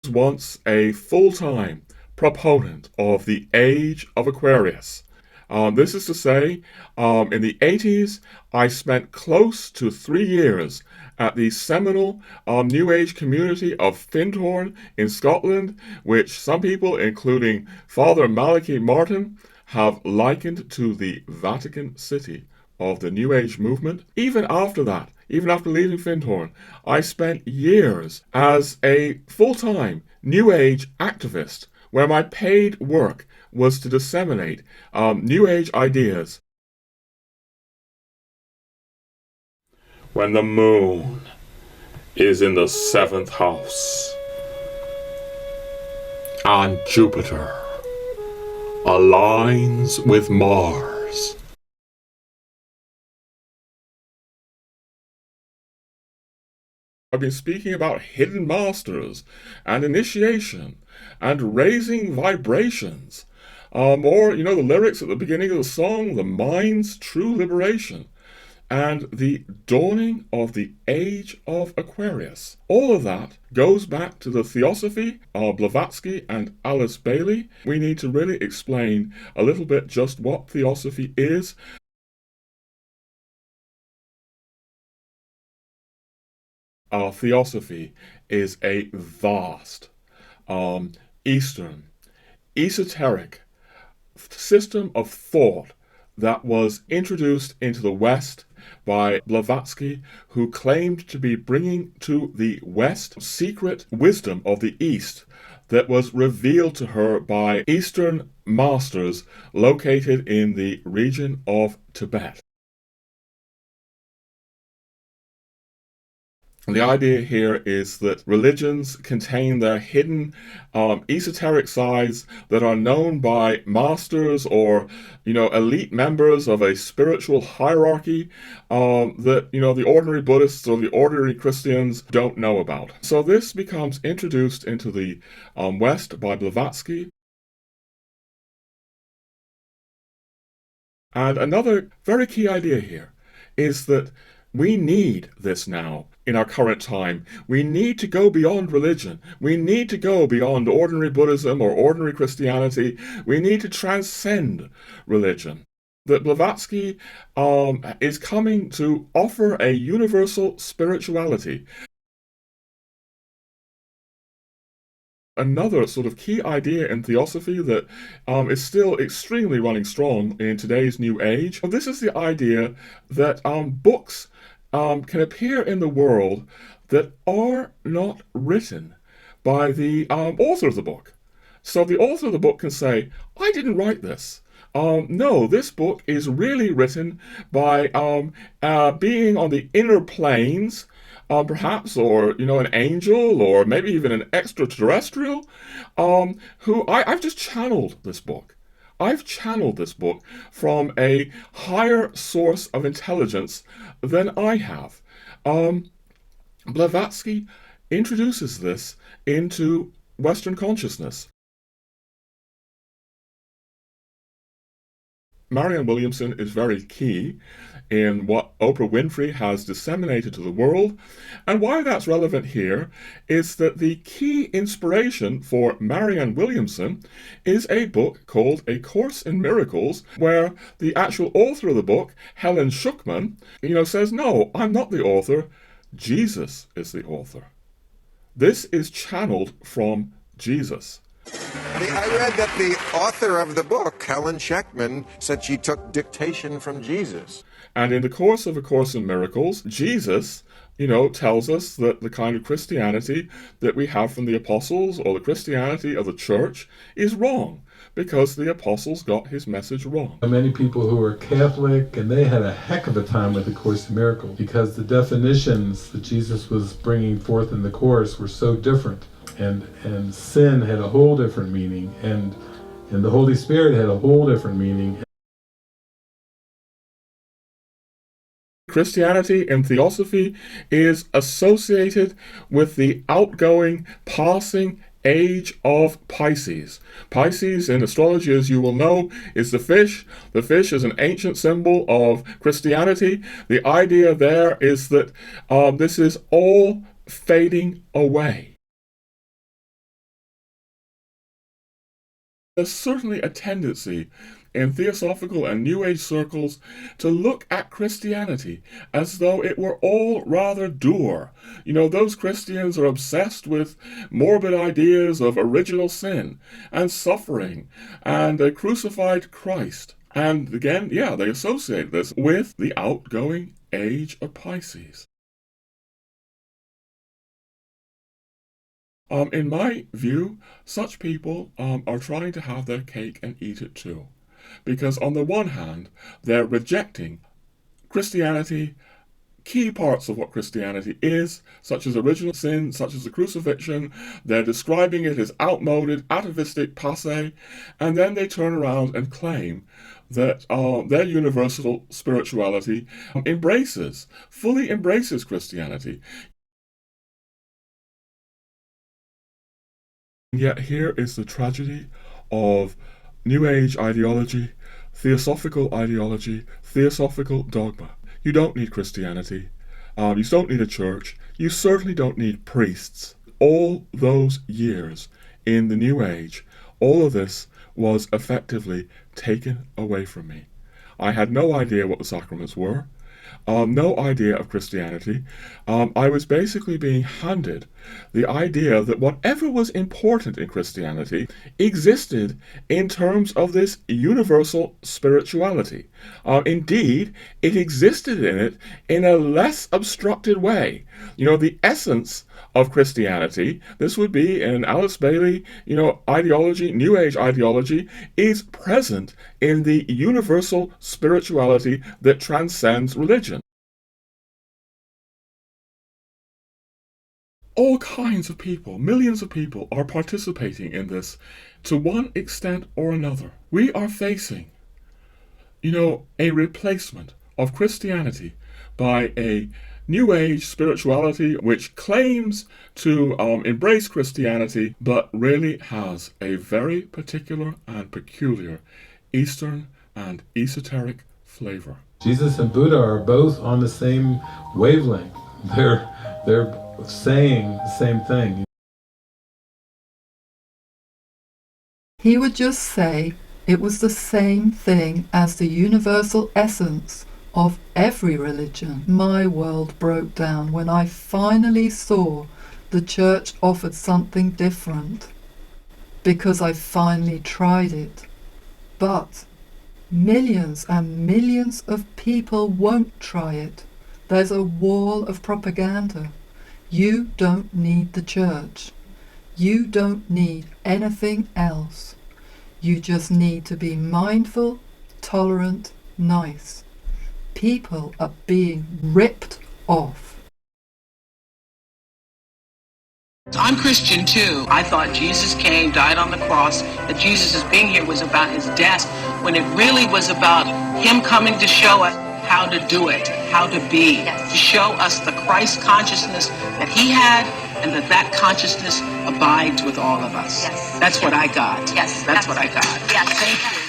Once a full-time proponent of the age of Aquarius. This is to say, in the 80s, I spent close to 3 years at the seminal New Age community of Findhorn in Scotland, which some people, including Father Malachi Martin, have likened to the Vatican City of the New Age movement. Even after that, even after leaving Findhorn, I spent years as a full-time New Age activist where my paid work was to disseminate New Age ideas. When the moon is in the 7th house and Jupiter aligns with Mars, I've been speaking about hidden masters and initiation and raising vibrations. Or, the lyrics at the beginning of the song, the mind's true liberation, and the dawning of the age of Aquarius. All of that goes back to the Theosophy of Blavatsky and Alice Bailey. We need to really explain a little bit just what Theosophy is. Our Theosophy is a vast, Eastern, esoteric system of thought that was introduced into the West by Blavatsky, who claimed to be bringing to the West secret wisdom of the East that was revealed to her by Eastern masters located in the region of Tibet. The idea here is that religions contain their hidden esoteric sides that are known by masters or, elite members of a spiritual hierarchy that, the ordinary Buddhists or the ordinary Christians don't know about. So this becomes introduced into the West by Blavatsky. And another very key idea here is that we need this now in our current time. We need to go beyond religion. We need to go beyond ordinary Buddhism or ordinary Christianity. We need to transcend religion. That Blavatsky is coming to offer a universal spirituality. Another sort of key idea in Theosophy that is still extremely running strong in today's New Age. This is the idea that books can appear in the world that are not written by the author of the book. So the author of the book can say, I didn't write this. No, this book is really written by being on the inner planes, perhaps, or, an angel, or maybe even an extraterrestrial, who I've just channeled this book. I've channeled this book from a higher source of intelligence than I have. Blavatsky introduces this into Western consciousness. Marianne Williamson is very key in what Oprah Winfrey has disseminated to the world, and why that's relevant here is that the key inspiration for Marianne Williamson is a book called A Course in Miracles, where the actual author of the book, Helen Schucman, says, no, I'm not the author, Jesus is the author. This is channeled from Jesus. I read that the author of the book, Helen Schucman, said she took dictation from Jesus. And in the course of A Course in Miracles, Jesus, tells us that the kind of Christianity that we have from the apostles or the Christianity of the church is wrong because the apostles got his message wrong. Many people who were Catholic, and they had a heck of a time with the Course in Miracles because the definitions that Jesus was bringing forth in the Course were so different. And sin had a whole different meaning, and the Holy Spirit had a whole different meaning. Christianity and Theosophy is associated with the outgoing, passing age of Pisces. Pisces in astrology, as you will know, is the fish. The fish is an ancient symbol of Christianity. The idea there is that this is all fading away. There's certainly a tendency in Theosophical and New Age circles to look at Christianity as though it were all rather dour. You know, those Christians are obsessed with morbid ideas of original sin and suffering and a crucified Christ. And again, yeah, they associate this with the outgoing age of Pisces. In my view, such people are trying to have their cake and eat it too. Because on the one hand, they're rejecting Christianity, key parts of what Christianity is, such as original sin, such as the crucifixion. They're describing it as outmoded, atavistic, passé, and then they turn around and claim that their universal spirituality fully embraces Christianity. Yet here is the tragedy of New Age ideology, theosophical dogma. You don't need Christianity. You don't need a church. You certainly don't need priests. All those years in the New Age, all of this was effectively taken away from me. I had no idea what the sacraments were. No idea of Christianity. I was basically being handed the idea that whatever was important in Christianity existed in terms of this universal spirituality. Indeed, it existed in it in a less obstructed way. You know, the essence of Christianity, this would be in Alice Bailey, ideology, New Age ideology, is present in the universal spirituality that transcends religion. All kinds of people, millions of people, are participating in this to one extent or another. We are facing, a replacement of Christianity by a New Age spirituality which claims to embrace Christianity, but really has a very particular and peculiar Eastern and esoteric flavor. Jesus and Buddha are both on the same wavelength. They're saying the same thing. He would just say it was the same thing as the universal essence of every religion. My world broke down when I finally saw the church offered something different, because I finally tried it. But millions and millions of people won't try it. There's a wall of propaganda. You don't need the church. You don't need anything else. You just need to be mindful, tolerant, nice. People are being ripped off. I'm Christian too. I thought Jesus came, died on the cross, that Jesus' being here was about his death, when it really was about him coming to show us how to do it, how to be, to show us the Christ consciousness that he had, and that consciousness abides with all of us. Yes. That's what I got. Yes. That's what I got. Yes. Thank you.